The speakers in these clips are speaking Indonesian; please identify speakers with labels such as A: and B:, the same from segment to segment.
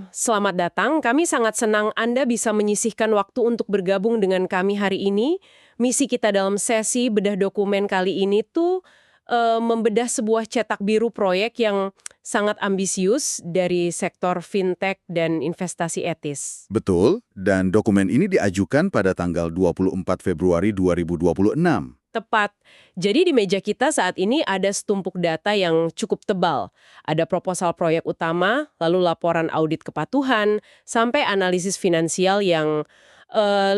A: Selamat datang. Kami sangat senang Anda bisa menyisihkan waktu untuk bergabung dengan kami hari ini. Misi kita dalam sesi bedah dokumen kali ini tuh membedah sebuah cetak biru proyek yang sangat ambisius dari sektor fintech dan investasi etis.
B: Betul, dan dokumen ini diajukan pada tanggal 24 Februari 2026.
A: Tepat. Jadi di meja kita saat ini ada setumpuk data yang cukup tebal. Ada proposal proyek utama, lalu laporan audit kepatuhan, sampai analisis finansial yang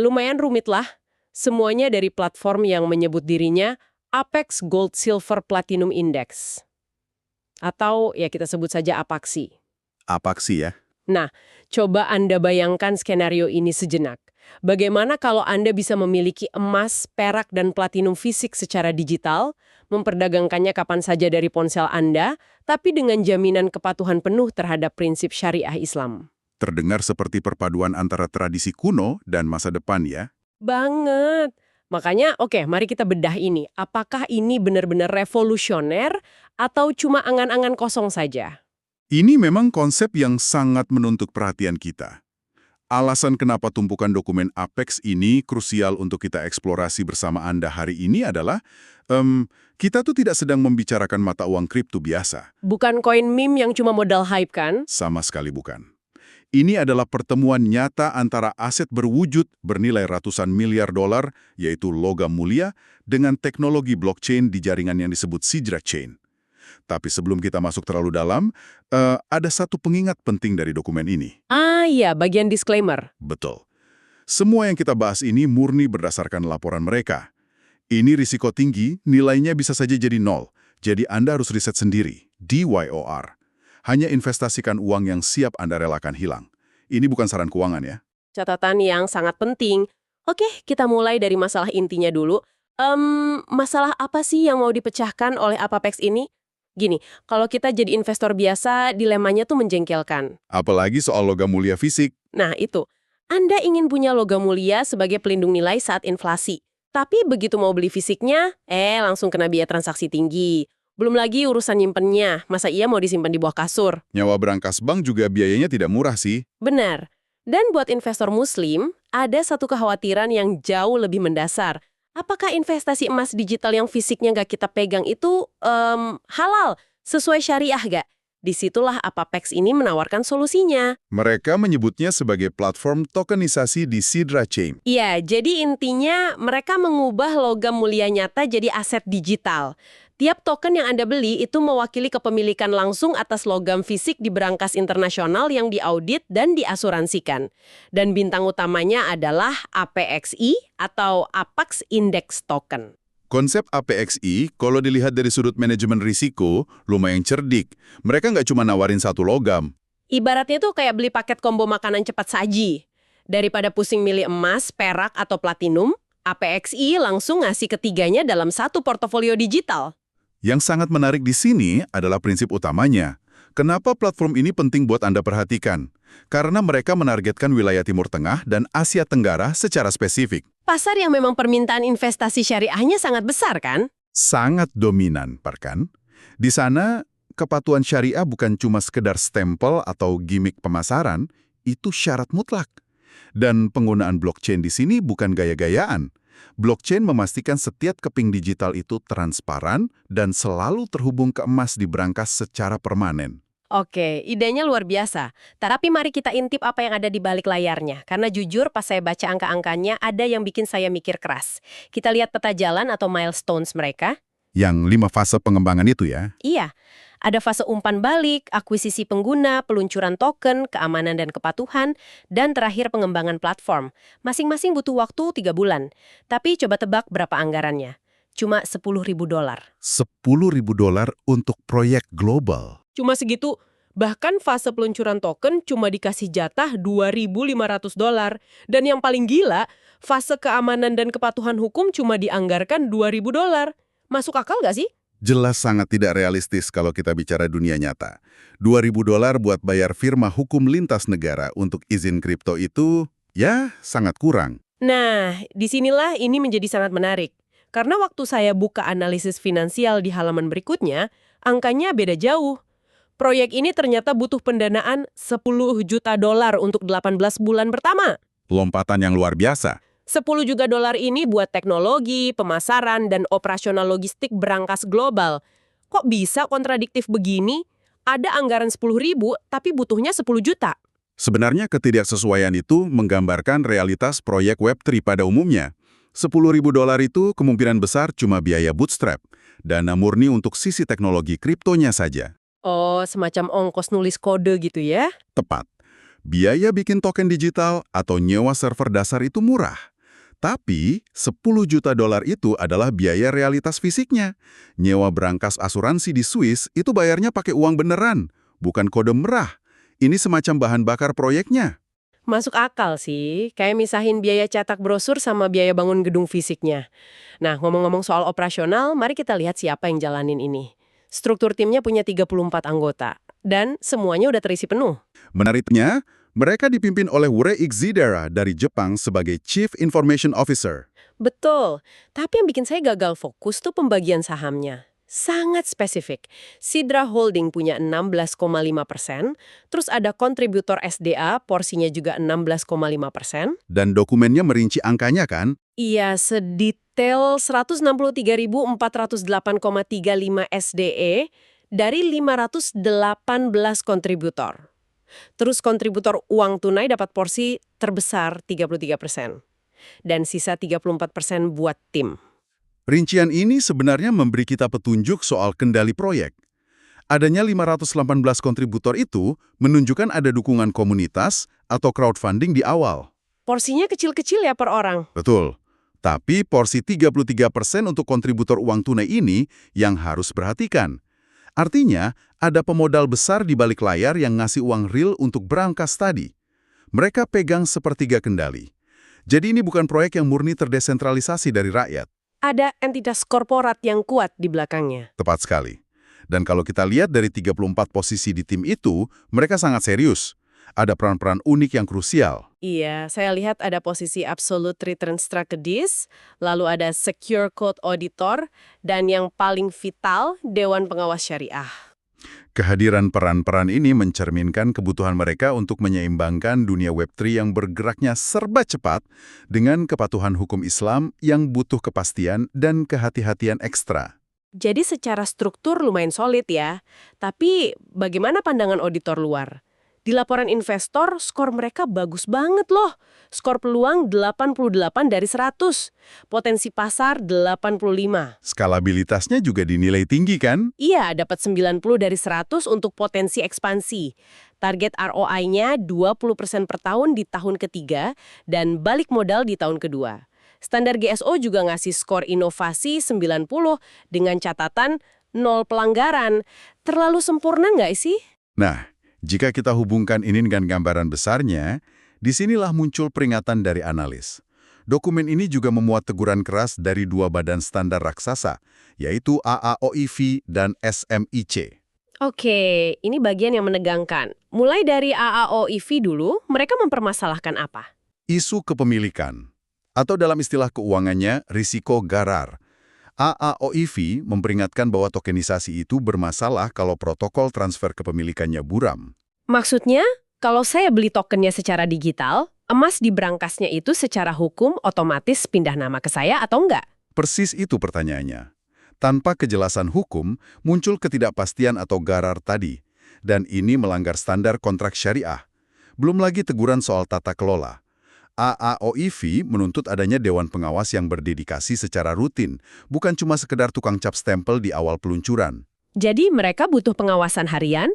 A: lumayan rumit lah. Semuanya dari platform yang menyebut dirinya Apex Gold Silver Platinum Index. Atau ya kita sebut saja Apaxi.
B: Apaxi ya?
A: Nah, coba Anda bayangkan skenario ini sejenak. Bagaimana kalau Anda bisa memiliki emas, perak, dan platinum fisik secara digital, memperdagangkannya kapan saja dari ponsel Anda, tapi dengan jaminan kepatuhan penuh terhadap prinsip syariah Islam?
B: Terdengar seperti perpaduan antara tradisi kuno dan masa depan ya?
A: Banget! Makanya, oke, mari kita bedah ini. Apakah ini benar-benar revolusioner atau cuma angan-angan kosong saja?
B: Ini memang konsep yang sangat menuntut perhatian kita. Alasan kenapa tumpukan dokumen Apex ini krusial untuk kita eksplorasi bersama Anda hari ini adalah, kita tuh tidak sedang membicarakan mata uang kripto biasa.
A: Bukan koin meme yang cuma modal hype kan?
B: Sama sekali bukan. Ini adalah pertemuan nyata antara aset berwujud bernilai ratusan miliar dolar, yaitu logam mulia, dengan teknologi blockchain di jaringan yang disebut Sidra Chain. Tapi sebelum kita masuk terlalu dalam, ada satu pengingat penting dari dokumen ini.
A: Ah iya, bagian disclaimer.
B: Betul. Semua yang kita bahas ini murni berdasarkan laporan mereka. Ini risiko tinggi, nilainya bisa saja jadi nol. Jadi Anda harus riset sendiri, DYOR. Hanya investasikan uang yang siap Anda relakan hilang. Ini bukan saran keuangan ya.
A: Catatan yang sangat penting. Oke, kita mulai dari masalah intinya dulu. Masalah apa sih yang mau dipecahkan oleh Apapex ini? Gini, kalau kita jadi investor biasa, dilemanya tuh menjengkelkan.
B: Apalagi soal logam mulia fisik.
A: Nah, itu. Anda ingin punya logam mulia sebagai pelindung nilai saat inflasi. Tapi begitu mau beli fisiknya, langsung kena biaya transaksi tinggi. Belum lagi urusan nyimpennya, masa iya mau disimpan di bawah kasur?
B: Nyawa berangkas bank juga biayanya tidak murah sih.
A: Benar. Dan buat investor muslim, ada satu kekhawatiran yang jauh lebih mendasar. Apakah investasi emas digital yang fisiknya nggak kita pegang itu halal, sesuai syariah nggak? Disitulah Apapex ini menawarkan solusinya.
B: Mereka menyebutnya sebagai platform tokenisasi di Sidra Chain.
A: Iya, jadi intinya mereka mengubah logam mulia nyata jadi aset digital. Tiap token yang Anda beli itu mewakili kepemilikan langsung atas logam fisik di berangkas internasional yang diaudit dan diasuransikan. Dan bintang utamanya adalah APXI atau Apax Index Token.
B: Konsep APXI, kalau dilihat dari sudut manajemen risiko, lumayan cerdik. Mereka nggak cuma nawarin satu logam.
A: Ibaratnya tuh kayak beli paket combo makanan cepat saji. Daripada pusing milih emas, perak, atau platinum, APXI langsung ngasih ketiganya dalam satu portofolio digital.
B: Yang sangat menarik di sini adalah prinsip utamanya. Kenapa platform ini penting buat Anda perhatikan? Karena mereka menargetkan wilayah Timur Tengah dan Asia Tenggara secara spesifik.
A: Pasar yang memang permintaan investasi syariahnya sangat besar, kan?
B: Sangat dominan, Parkan. Di sana, kepatuhan syariah bukan cuma sekedar stempel atau gimmick pemasaran, itu syarat mutlak. Dan penggunaan blockchain di sini bukan gaya-gayaan. Blockchain memastikan setiap keping digital itu transparan dan selalu terhubung ke emas di berangkas secara permanen.
A: Oke, idenya luar biasa. Tapi mari kita intip apa yang ada di balik layarnya. Karena jujur pas saya baca angka-angkanya ada yang bikin saya mikir keras. Kita lihat peta jalan atau milestones mereka.
B: Yang 5 fase pengembangan itu ya?
A: Iya, ada fase umpan balik, akuisisi pengguna, peluncuran token, keamanan dan kepatuhan, dan terakhir pengembangan platform. Masing-masing butuh waktu 3 bulan. Tapi coba tebak berapa anggarannya. Cuma $10.000.
B: $10.000 untuk proyek global.
A: Cuma segitu. Bahkan fase peluncuran token cuma dikasih jatah $2.500. Dan yang paling gila, fase keamanan dan kepatuhan hukum cuma dianggarkan $2.000. Masuk akal nggak sih?
B: Jelas sangat tidak realistis kalau kita bicara dunia nyata. $2.000 buat bayar firma hukum lintas negara untuk izin kripto itu, ya sangat kurang.
A: Nah, disinilah ini menjadi sangat menarik. Karena waktu saya buka analisis finansial di halaman berikutnya, angkanya beda jauh. Proyek ini ternyata butuh pendanaan 10 juta dolar untuk 18 bulan pertama.
B: Lompatan yang luar biasa.
A: 10 juta dolar ini buat teknologi, pemasaran, dan operasional logistik berangkas global. Kok bisa kontradiktif begini? Ada anggaran 10.000, tapi butuhnya 10 juta.
B: Sebenarnya ketidaksesuaian itu menggambarkan realitas proyek Web3 pada umumnya. 10.000 dolar itu kemungkinan besar cuma biaya bootstrap, dana murni untuk sisi teknologi kriptonya saja.
A: Oh, semacam ongkos nulis kode gitu ya?
B: Tepat. Biaya bikin token digital atau nyewa server dasar itu murah. Tapi 10 juta dolar itu adalah biaya realitas fisiknya. Nyewa berangkas asuransi di Swiss itu bayarnya pakai uang beneran, bukan kode merah. Ini semacam bahan bakar proyeknya.
A: Masuk akal sih, kayak misahin biaya cetak brosur sama biaya bangun gedung fisiknya. Nah, ngomong-ngomong soal operasional, mari kita lihat siapa yang jalanin ini. Struktur timnya punya 34 anggota, dan semuanya udah terisi penuh.
B: Menariknya, mereka dipimpin oleh Wure Ikzidera dari Jepang sebagai Chief Information Officer.
A: Betul, tapi yang bikin saya gagal fokus tuh pembagian sahamnya. Sangat spesifik. Sidra Holding punya 16,5%, terus ada kontributor SDA, porsinya juga 16,5%.
B: Dan dokumennya merinci angkanya kan?
A: Iya, sedetail 163.408,35 SDE dari 518 kontributor. Terus kontributor uang tunai dapat porsi terbesar 33%. Dan sisa 34% buat tim.
B: Rincian ini sebenarnya memberi kita petunjuk soal kendali proyek. Adanya 518 kontributor itu menunjukkan ada dukungan komunitas atau crowdfunding di awal.
A: Porsinya kecil-kecil ya per orang.
B: Betul. Tapi porsi 33% untuk kontributor uang tunai ini yang harus perhatikan. Artinya, ada pemodal besar di balik layar yang ngasih uang real untuk berangkas tadi. Mereka pegang sepertiga kendali. Jadi ini bukan proyek yang murni terdesentralisasi dari rakyat.
A: Ada entitas korporat yang kuat di belakangnya.
B: Tepat sekali. Dan kalau kita lihat dari 34 posisi di tim itu, mereka sangat serius. Ada peran-peran unik yang krusial.
A: Iya, saya lihat ada posisi Absolute Return Strategist, lalu ada Secure Code Auditor, dan yang paling vital, Dewan Pengawas Syariah.
B: Kehadiran peran-peran ini mencerminkan kebutuhan mereka untuk menyeimbangkan dunia Web3 yang bergeraknya serba cepat dengan kepatuhan hukum Islam yang butuh kepastian dan kehati-hatian ekstra.
A: Jadi secara struktur lumayan solid ya. Tapi bagaimana pandangan auditor luar? Di laporan investor, skor mereka bagus banget loh. Skor peluang 88 dari 100. Potensi pasar 85.
B: Skalabilitasnya juga dinilai tinggi kan?
A: Iya, dapat 90 dari 100 untuk potensi ekspansi. Target ROI-nya 20% per tahun di tahun ketiga dan balik modal di tahun kedua. Standar GSO juga ngasih skor inovasi 90 dengan catatan 0 pelanggaran. Terlalu sempurna nggak sih?
B: Nah, jika kita hubungkan ini dengan gambaran besarnya, disinilah muncul peringatan dari analis. Dokumen ini juga memuat teguran keras dari dua badan standar raksasa, yaitu AAOIV dan SMIC.
A: Oke, ini bagian yang menegangkan. Mulai dari AAOIV dulu, mereka mempermasalahkan apa?
B: Isu kepemilikan, atau dalam istilah keuangannya, risiko garar. AAOIV memperingatkan bahwa tokenisasi itu bermasalah kalau protokol transfer kepemilikannya buram.
A: Maksudnya, kalau saya beli tokennya secara digital, emas di berangkasnya itu secara hukum otomatis pindah nama ke saya atau enggak?
B: Persis itu pertanyaannya. Tanpa kejelasan hukum, muncul ketidakpastian atau garar tadi. Dan ini melanggar standar kontrak syariah. Belum lagi teguran soal tata kelola. AAOIV menuntut adanya dewan pengawas yang berdedikasi secara rutin, bukan cuma sekedar tukang cap stempel di awal peluncuran.
A: Jadi mereka butuh pengawasan harian?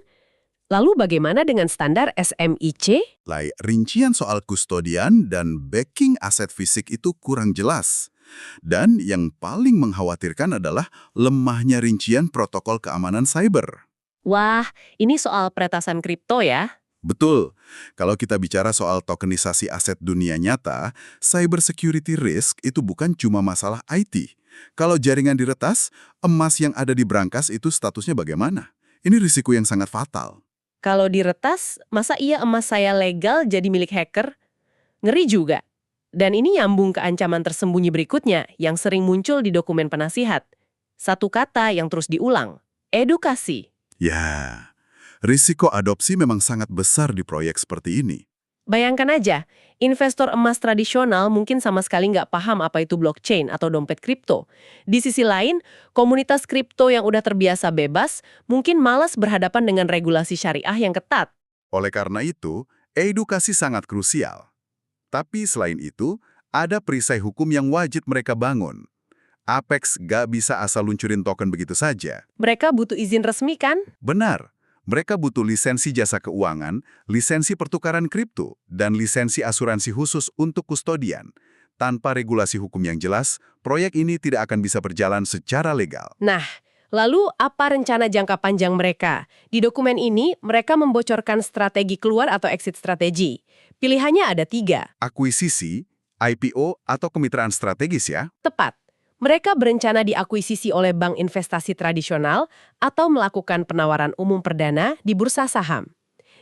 A: Lalu bagaimana dengan standar SMIC?
B: Rincian soal kustodian dan backing aset fisik itu kurang jelas. Dan yang paling mengkhawatirkan adalah lemahnya rincian protokol keamanan cyber.
A: Wah, ini soal peretasan kripto ya?
B: Betul. Kalau kita bicara soal tokenisasi aset dunia nyata, cyber security risk itu bukan cuma masalah IT. Kalau jaringan diretas, emas yang ada di berangkas itu statusnya bagaimana? Ini risiko yang sangat fatal.
A: Kalau diretas, masa iya emas saya legal jadi milik hacker? Ngeri juga. Dan ini nyambung ke ancaman tersembunyi berikutnya yang sering muncul di dokumen penasihat. Satu kata yang terus diulang, edukasi.
B: Ya, Risiko adopsi memang sangat besar di proyek seperti ini.
A: Bayangkan aja, investor emas tradisional mungkin sama sekali nggak paham apa itu blockchain atau dompet kripto. Di sisi lain, komunitas kripto yang udah terbiasa bebas mungkin malas berhadapan dengan regulasi syariah yang ketat.
B: Oleh karena itu, edukasi sangat krusial. Tapi selain itu, ada perisai hukum yang wajib mereka bangun. Apex gak bisa asal luncurin token begitu saja.
A: Mereka butuh izin resmi kan?
B: Benar, mereka butuh lisensi jasa keuangan, lisensi pertukaran kripto, dan lisensi asuransi khusus untuk kustodian. Tanpa regulasi hukum yang jelas, proyek ini tidak akan bisa berjalan secara legal.
A: Nah, lalu apa rencana jangka panjang mereka? Di dokumen ini, mereka membocorkan strategi keluar atau exit strategi. Pilihannya ada 3.
B: Akuisisi, IPO, atau kemitraan strategis ya?
A: Tepat. Mereka berencana diakuisisi oleh bank investasi tradisional atau melakukan penawaran umum perdana di bursa saham.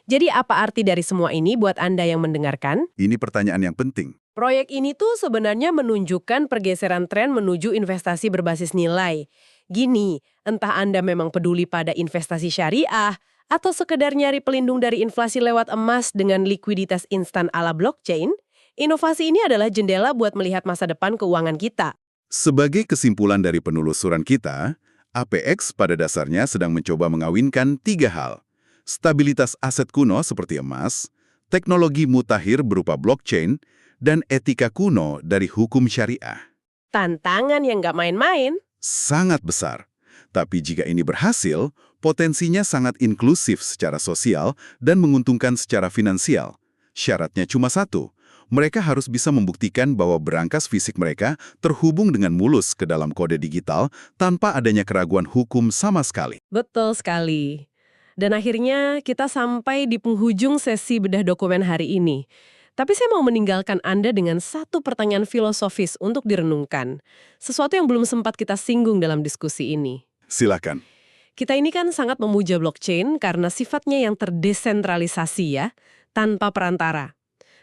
A: Jadi apa arti dari semua ini buat Anda yang mendengarkan?
B: Ini pertanyaan yang penting.
A: Proyek ini tuh sebenarnya menunjukkan pergeseran tren menuju investasi berbasis nilai. Gini, entah Anda memang peduli pada investasi syariah, atau sekedar nyari pelindung dari inflasi lewat emas dengan likuiditas instan ala blockchain, inovasi ini adalah jendela buat melihat masa depan keuangan kita.
B: Sebagai kesimpulan dari penelusuran kita, APX pada dasarnya sedang mencoba mengawinkan 3 hal. Stabilitas aset kuno seperti emas, teknologi mutakhir berupa blockchain, dan etika kuno dari hukum syariah.
A: Tantangan yang nggak main-main.
B: Sangat besar. Tapi jika ini berhasil, potensinya sangat inklusif secara sosial dan menguntungkan secara finansial. Syaratnya cuma satu. Mereka harus bisa membuktikan bahwa berangkas fisik mereka terhubung dengan mulus ke dalam kode digital tanpa adanya keraguan hukum sama sekali.
A: Betul sekali. Dan akhirnya kita sampai di penghujung sesi bedah dokumen hari ini. Tapi saya mau meninggalkan Anda dengan satu pertanyaan filosofis untuk direnungkan. Sesuatu yang belum sempat kita singgung dalam diskusi ini.
B: Silakan.
A: Kita ini kan sangat memuja blockchain karena sifatnya yang terdesentralisasi ya, tanpa perantara.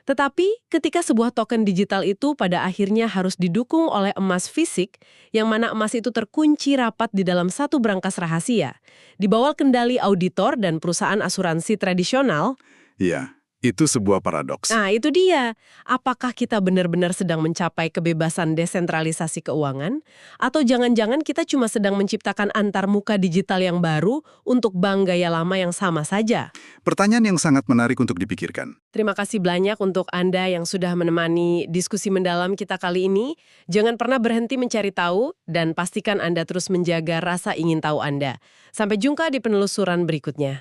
A: Tetapi ketika sebuah token digital itu pada akhirnya harus didukung oleh emas fisik, yang mana emas itu terkunci rapat di dalam satu brankas rahasia, di bawah kendali auditor dan perusahaan asuransi tradisional.
B: Iya, itu sebuah paradoks.
A: Nah, itu dia. Apakah kita benar-benar sedang mencapai kebebasan desentralisasi keuangan? Atau jangan-jangan kita cuma sedang menciptakan antarmuka digital yang baru untuk bank gaya lama yang sama saja?
B: Pertanyaan yang sangat menarik untuk dipikirkan.
A: Terima kasih banyak untuk Anda yang sudah menemani diskusi mendalam kita kali ini. Jangan pernah berhenti mencari tahu dan pastikan Anda terus menjaga rasa ingin tahu Anda. Sampai jumpa di penelusuran berikutnya.